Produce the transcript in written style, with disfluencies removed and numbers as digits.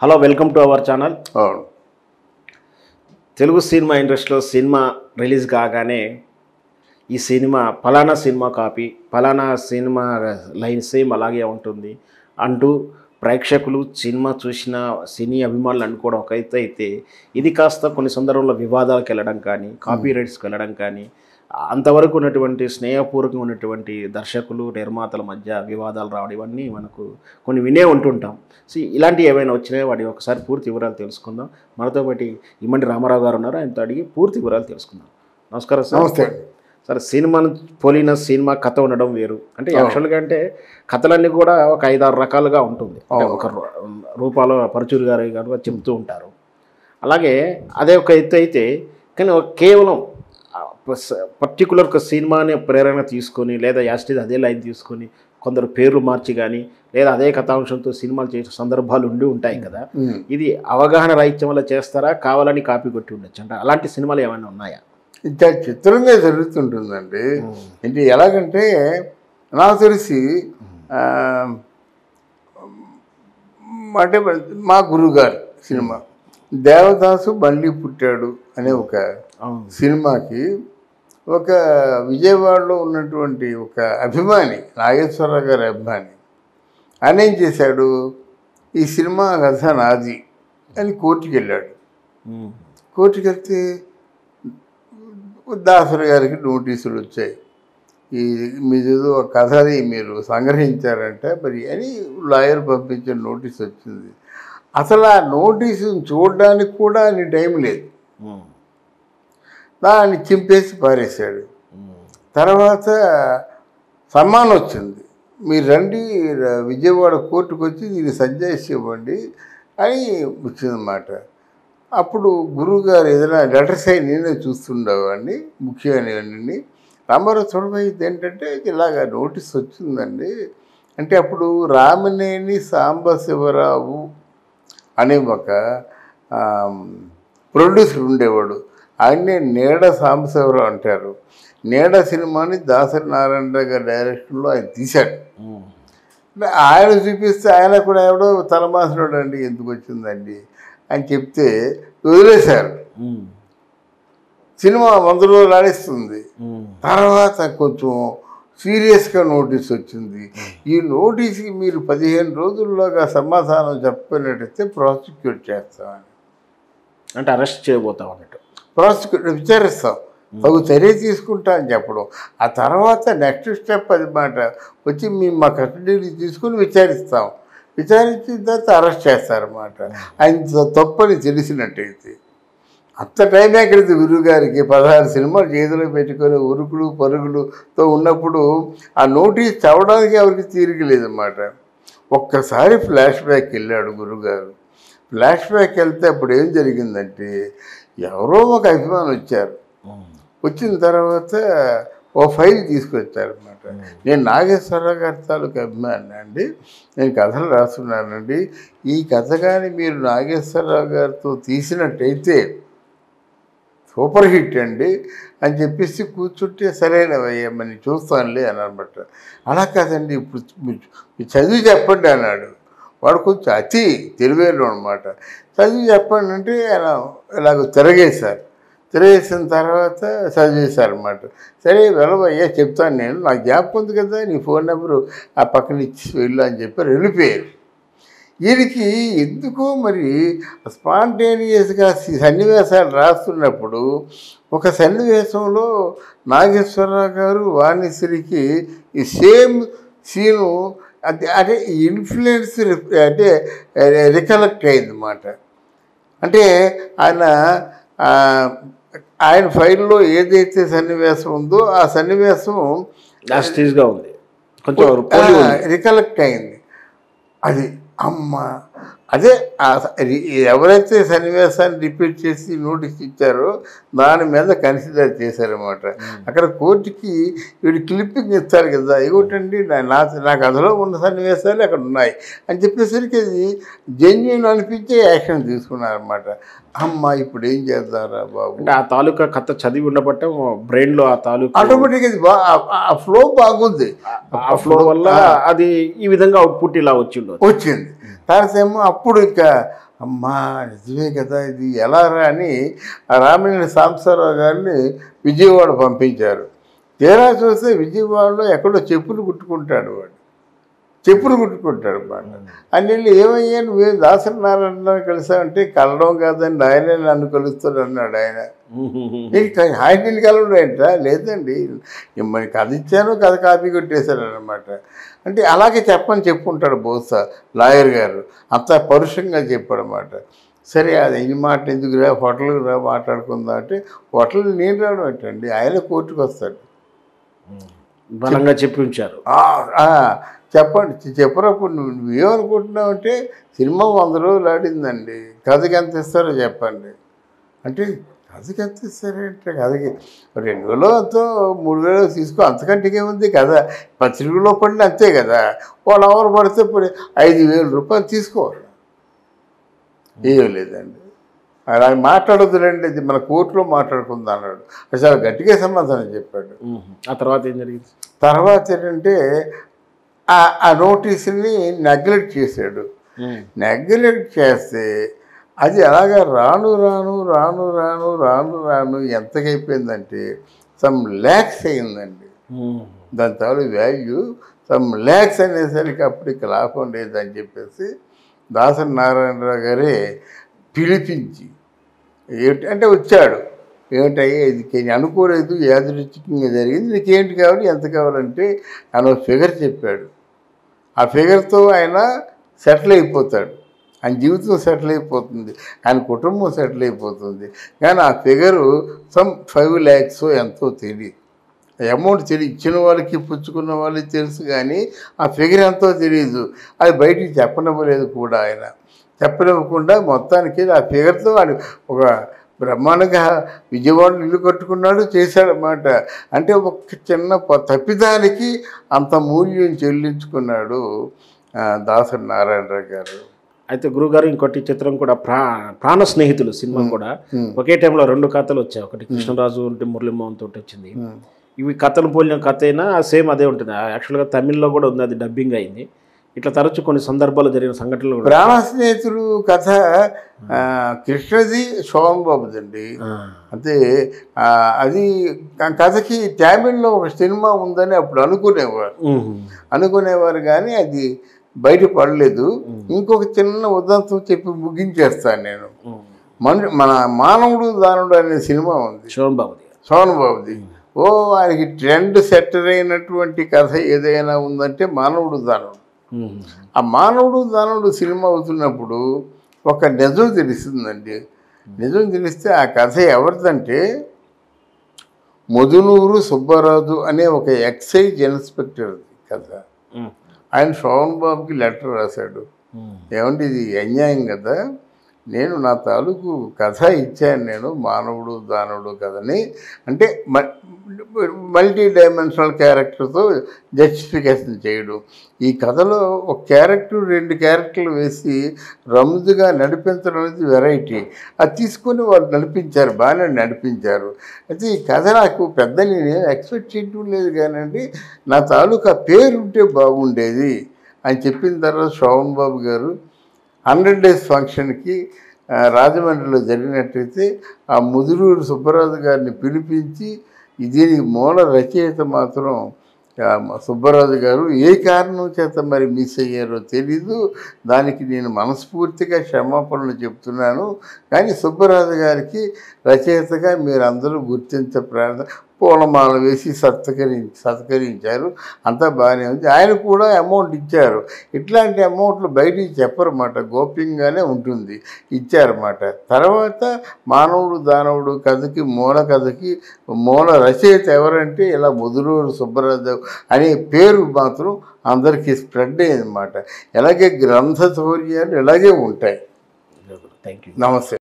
Hello, welcome to our channel. అవును. Telugu cinema ఇండస్ట్రీలో cinema release కాగానే ఈ సినిమా ఫలానా సినిమా కాపీ, ఫలానా సినిమా లైన్ సేమ్ అలాగే ఉంటుంది అంటూ ప్రేక్షకులు సినిమా చూసిన సినీ అభిమానులు అనుకోవడం ఒక ఎత్తు అయితే, ఇది కాస్త కొన్ని సందర్భంలో వివాదాలకు వెళ్ళడం కానీ, కాపీ రైట్స్కి వెళ్ళడం కానీ, అంతవరకు ఉన్నటువంటి స్నేహపూర్వకంగా ఉన్నటువంటి దర్శకులు నిర్మాతల మధ్య వివాదాలు రావడం ఇవన్నీ మనకు కొన్ని వినే ఉంటుంటాం. సో ఇలాంటివి ఏమైనా వచ్చినాయో వాటి ఒకసారి పూర్తి వివరాలు తెలుసుకుందాం. మనతో పాటు ఇమ్మండి రామారావు గారు ఉన్నారు, ఆయనతో అడిగి పూర్తి వివరాలు తెలుసుకుందాం. నమస్కారం సార్. నమస్తే. సరే, సినిమాను పోలిన సినిమా కథ ఉండడం వేరు. అంటే యాక్చువల్గా అంటే కథలన్నీ కూడా ఒక 5-6 రకాలుగా ఉంటుంది. అంటే ఒక రూపాలో పరచూరి గారు చెప్తూ ఉంటారు. అలాగే అదే ఒక ఎత్తు అయితే, కానీ కేవలం పర్టికులర్ ఒక సినిమాని ప్రేరణ తీసుకొని లేదా యాస్టిజ్ అదే లైన్ తీసుకొని కొందరు పేర్లు మార్చి కానీ లేదా అదే కథాంశంతో సినిమాలు చేసే సందర్భాలు ఉండి ఉంటాయి కదా. ఇది అవగాహన రాహిత్యం వల్ల చేస్తారా, కావాలని కాపీ కొట్టి ఉండొచ్చు అంటే అలాంటి సినిమాలు ఏమైనా ఉన్నాయా? ఇంకా చిత్రంగా జరుగుతుంటుందండి. అంటే ఎలాగంటే నాకు తెలిసి అంటే మా గురువుగారు సినిమా దేవదాసు మళ్ళీ పుట్టాడు అనే ఒక సినిమాకి ఒక విజయవాడలో ఉన్నటువంటి ఒక అభిమాని, నాగేశ్వరరావు గారి అభిమాని, ఆయన ఏం చేశాడు, ఈ సినిమా కథ నాది అని కోర్టుకి వెళ్ళాడు. కోర్టుకి వెళ్తే దాసరి గారికి నోటీసులు వచ్చాయి, ఈ మీదేదో కథని మీరు సంగ్రహించారంటే మరి అని లాయర్ పంపించిన నోటీస్ వచ్చింది. అసలు ఆ నోటీసును చూడడానికి కూడా ఆయన టైం లేదు, దాన్ని చింపేసి పారేశాడు. తర్వాత సమ్మాన్ వచ్చింది, మీరు రండి విజయవాడ కోర్టుకు వచ్చి దీన్ని సజెస్ట్ ఇవ్వండి అని వచ్చిందన్నమాట. అప్పుడు గురువుగారు ఏదైనా లెటర్స్ అయి నేనే చూస్తుండేవాడిని, ముఖ్యమైనవన్నీ. రామారావు చూడబోయేది ఏంటంటే ఇలాగ నోటీస్ వచ్చిందండి అంటే, అప్పుడు రామినేని సాంబశివరావు అనే ఒక ప్రొడ్యూసర్ ఉండేవాడు, ఆయన్నే నీడ సాంబశివరావు అంటారు. నీడ సినిమాని దాసరి నారాయణరావు గారి డైరెక్షన్లో ఆయన తీశాడు. ఆయన చూపిస్తే ఆయన కూడా ఎవడో తలమాసినాడు అండి, ఎందుకు వచ్చిందండి అని చెప్తే వదిలేశారు. సినిమా 100 రోజులు ఆడిస్తుంది. తర్వాత కొంచెం సీరియస్గా నోటీస్ వచ్చింది. ఈ నోటీస్కి మీరు 15 రోజుల్లోగా సమాధానం చెప్పినట్టయితే ప్రాసిక్యూట్ చేస్తామని, అంటే అరెస్ట్ చేయబోతాం అన్నట్టు. ప్రాసిక్యూట్ విచారిస్తాం, తగు చర్య తీసుకుంటా అని చెప్పడం. ఆ తర్వాత నెక్స్ట్ స్టెప్ అది మాట వచ్చి మేము మా కస్టడీని తీసుకుని విచారిస్తాం, విచారించిన తర్వాత అరెస్ట్ చేస్తారన్నమాట. ఆయన తప్పని తెలిసినట్టయితే అంత టైం ఎక్కడిది గురువు గారికి. 16 సినిమాలు చేతిలో పెట్టుకొని ఉరుకులు పరుగులుతో ఉన్నప్పుడు ఆ నోటీస్ చదవడానికి ఎవరికి తీరిక లేదన్నమాట. ఒక్కసారి ఫ్లాష్ బ్యాక్ వెళ్ళాడు గురువుగారు. ఫ్లాష్ బ్యాక్ వెళ్తే అప్పుడు ఏం జరిగిందంటే, ఎవరో ఒక అభిమానం వచ్చారు. వచ్చిన తర్వాత ఓ ఫైల్ తీసుకొచ్చారన్నమాట. నేను నాగేశ్వరరావు గారి తాలూకు అభిమాని అండి, నేను కథలు రాస్తున్నానండి, ఈ కథ కానీ మీరు నాగేశ్వరరావు గారితో తీసినట్టయితే సూపర్ హిట్ అండి అని చెప్పేసి కూర్చుంటే, సరైనవయ్యా మరి చూస్తానులే అని అనమాట. అలా కాదండి, ఇప్పుడు చదివి చెప్పండి అన్నాడు. వాడు కొంచెం అతి తెలివేరు అనమాట. చదివి చెప్పండి అంటే ఆయన ఇలాగ తిరగేసిన తర్వాత చదివేశారన్నమాట. సరే వెళ్ళవయ్యా చెప్తాను నేను, నాకు జ్ఞాపకం ఉంది కదా, నీ ఫోన్ నెంబరు ఆ పక్కన ఇచ్చి వెళ్ళు అని చెప్పి వెళ్ళిపోయారు. వీరికి ఎందుకో మరి స్పాంటేనియస్గా సన్నివేశాలు రాస్తున్నప్పుడు ఒక సన్నివేశంలో నాగేశ్వరరావు గారు వాణిశ్రీకి ఈ సేమ్ సీను అంటే ఇన్ఫ్లుయెన్స్ అంటే రికలెక్ట్ అయిందన్నమాట. అంటే ఆయన ఫైల్లో ఏదైతే సన్నివేశం ఉందో ఆ సన్నివేశం యాస్టిజ్గా ఉంది, కొంచెం రికలెక్ట్ అయింది. అది అమ్మ అదే ఎవరైతే సన్నివేశాన్ని రిపీట్ చేసి నోటీస్ ఇచ్చారో దాని మీద కన్సిడర్ చేశారన్నమాట. అక్కడ కోర్టుకి వీడు క్లిప్పింగ్ ఇస్తారు కదా, ఏమిటండి నా కథలో ఉన్న సన్నివేశాలు అక్కడ ఉన్నాయి అని చెప్పేసరికి అది జెన్యూన్ అనిపించే యాక్షన్ తీసుకున్నారన్నమాట. అమ్మ ఇప్పుడు ఏం చేద్దారా బాబు అంటే, ఆ తాలూకా కథ చదివి ఉండబట్టే బ్రెయిన్లో ఆ తాలూకా ఆటోమేటిక్గా ఆ ఫ్లో బాగుంది. ఆ ఫ్లో వల్ల అది ఈ విధంగా అవుట్పుట్ ఇలా వచ్చింది. తర్వాత ఏమో అప్పుడు ఇంకా అమ్మా నిజమే కదా ఇది ఎలా రా అని ఆ రామినేని సాంబశివరావు గారిని విజయవాడ పంపించారు. తీరా చూస్తే విజయవాడలో ఎక్కడో చెప్పులు కుట్టుకుంటాడు వాడు, చెప్పులు కుట్టుకుంటాడు వాడు. అన్ని ఏమయ్యా నువ్వేం దాసరి నారాయణ కలిసావంటే కలడం కాదండి ఆయనే నన్ను కలుస్తాడు అన్నాడు ఆయన. ఆయన కలవడం ఏంటా? లేదండి మరి కథ ఇచ్చాను, కథ కాపీ కొట్టేశాను అనమాట. అంటే అలాగే చెప్పని చెప్పుకుంటాడు బహుశా లాయర్ గారు, అంత పరుషంగా చెప్పాడనమాట. సరే అది ఈ మాట ఎందుకురా హోటల్కి రా మాట్లాడుకుందాం అంటే హోటల్ నేను రావడం ఏంటండి, ఆయన కోర్టుకు వస్తాడు. బలంగా చెప్పి ఉంచారు. చెప్పండి చెప్పరప్పుడు నువ్వేమనుకుంటున్నావు అంటే సినిమా 100 రోజులు ఆడిందండి, కథకి ఎంత ఇస్తారో చెప్పండి అంటే కథకి ఎంత ఇస్తారంటే కథకి 2000 ఎంతో 3000 తీసుకో, అంతకంటే ఏముంది కదా, పత్రికలో పడిన అంతే కదా. 1 అవర్ పడితే ఇప్పుడు 5000 రూపాయలు తీసుకోవాలి. ఏం లేదండి అలా మాట్లాడొద్దులేండి, ఇది మన కోర్టులో మాట్లాడుకుందాం అన్నాడు. చాలా గట్టిగా సమాధానం చెప్పాడు. ఆ తర్వాత ఏం జరిగింది? తర్వాత ఏంటంటే ఆ నోటీసుని నెగ్లెక్ట్ చేశాడు. నెగ్లెక్ట్ చేస్తే అది అలాగా రాను రాను రాను రాను రాను రాను ఎంతకైపోయిందంటే సమ్ ల్యాక్స్ అయిందండి. దాని తాలూ వాల్యూ సమ్ ల్యాక్స్ అనేసరికి అప్పటికి లాభం లేదని చెప్పేసి దాసరి నారాయణరావు గారే పిలిపించి ఏమిటంటే వచ్చాడు, ఏమిటయ్యా ఇది అనుకోలేదు, యాదృచ్ఛికంగా జరిగింది, నీకేంటి కావాలి ఎంత కావాలంటే ఆయన ఫిగర్ చెప్పాడు. ఆ ఫిగర్తో ఆయన సెటిల్ అయిపోతాడు, ఆయన జీవితం సెటిల్ అయిపోతుంది, ఆయన కుటుంబం సెటిల్ అయిపోతుంది. కానీ ఆ ఫిగరు సమ్ 5 lakhs ఎంతో తెలియదు, అమౌంట్ తెలియదు, ఇచ్చిన వాళ్ళకి పుచ్చుకున్న వాళ్ళకి తెలుసు కానీ ఆ ఫిగర్ ఎంతో తెలియదు. అది బయటికి చెప్పనివ్వలేదు కూడా. ఆయన చెప్పనివ్వకుండా మొత్తానికి ఆ ఫిగర్తో వాడు ఒక బ్రహ్మాండంగా విజయవాడలో ఇల్లు కట్టుకున్నాడు, చేశాడన్నమాట. అంటే ఒక చిన్న తప్పిదానికి అంత మూల్యం చెల్లించుకున్నాడు దాసరి నారాయణరావు గారు. అయితే గురుగారు ఇంకోటి చిత్రం కూడా ప్రాణ స్నేహితులు సినిమా కూడా ఒకే టైంలో 2 కథలు వచ్చాయి. ఒకటి కృష్ణరాజు అంటే మురళీమోహన్ తోటి వచ్చింది. ఇవి కథలు పోలిన కథ అయినా సేమ్ అదే ఉంటుంది. యాక్చువల్గా తమిళ్లో కూడా ఉంది, అది డబ్బింగ్ అయింది. ఇట్లా తరచు కొన్ని సందర్భాలు జరిగిన సంఘటనలు కూడా. ప్రాణ స్నేహితులు కథ కృష్ణది శోభన్ బాబుదండి. అంటే అది కథకి తమిళ్లో ఒక సినిమా ఉందని అప్పుడు అనుకునేవారు కానీ అది బయట పడలేదు. ఇంకొక చిన్న ఉదంతం చెప్పి ముగించేస్తాను నేను. మన మానవుడు దానుడు అనే సినిమా ఉంది శోభన్ బాబుది. ఆయనకి ట్రెండ్ సెట్టర్ అయినటువంటి కథ ఏదైనా ఉందంటే మానవుడు దానుడు. ఆ మానవుడు దానుడు సినిమా అవుతున్నప్పుడు ఒక నిజం తెలిసిందండి. నిజం తెలిస్తే ఆ కథ ఎవరిదంటే ముదునూరు సుబ్బారాజు అనే ఒక ఎక్సైజ్ ఇన్స్పెక్టర్ కథ. ఆయన శోభన్ బాబుకి లెటర్ రాశాడు, ఏమంటే ఇది అన్యాయం కదా, నేను నా తాలూకు కథ ఇచ్చాను, నేను మానవుడు దానవుడు కథని, అంటే మల్టీ డైమెన్షనల్ క్యారెక్టర్తో జస్టిఫికేషన్ చేయడం. ఈ కథలో ఒక క్యారెక్టర్ 2 క్యారెక్టర్లు వేసి రమ్ముగా నడిపించడం అనేది వెరైటీ. అది తీసుకొని వాళ్ళు నడిపించారు, బాగానే నడిపించారు. అయితే ఈ కథ నాకు పెద్ద నేను ఎక్స్పెక్ట్ చేయడం లేదు కానండి, నా తాలూకా పేరు ఉంటే బాగుండేది అని చెప్పిన తర్వాత శోభన్ బాబు గారు 100 days ఫంక్షన్కి రాజమండ్రిలో జరిగినట్టయితే ఆ ముదురూరు సుబ్బరాజు గారిని పిలిపించి దీనికి మూల రచయిత మాత్రం సుబ్బరాజు గారు ఏ కారణం చేత మరి మిస్ అయ్యారో తెలీదు, దానికి నేను మనస్ఫూర్తిగా క్షమాపణలు చెప్తున్నాను. కానీ సుబ్బరాజు గారికి రచయితగా మీరందరూ పూలమాల వేసి సత్కరించారు, అంతా బాగానే ఉంది. ఆయన కూడా అమౌంట్ ఇచ్చారు. ఇట్లాంటి అమౌంట్లు బయటికి చెప్పరన్నమాట, గోప్యంగానే ఉంటుంది, ఇచ్చారన్నమాట. తర్వాత మానవుడు దానవుడు కథకి మూల రచయిత ఎవరంటే ఇలా ముదురూరు సుబ్బరాజు అనే పేరు మాత్రం అందరికీ స్ప్రెడ్ అయ్యిందన్నమాట. ఇలాగే గ్రంథ శౌర్యాలు ఇలాగే ఉంటాయి. Thank you. నమస్తే.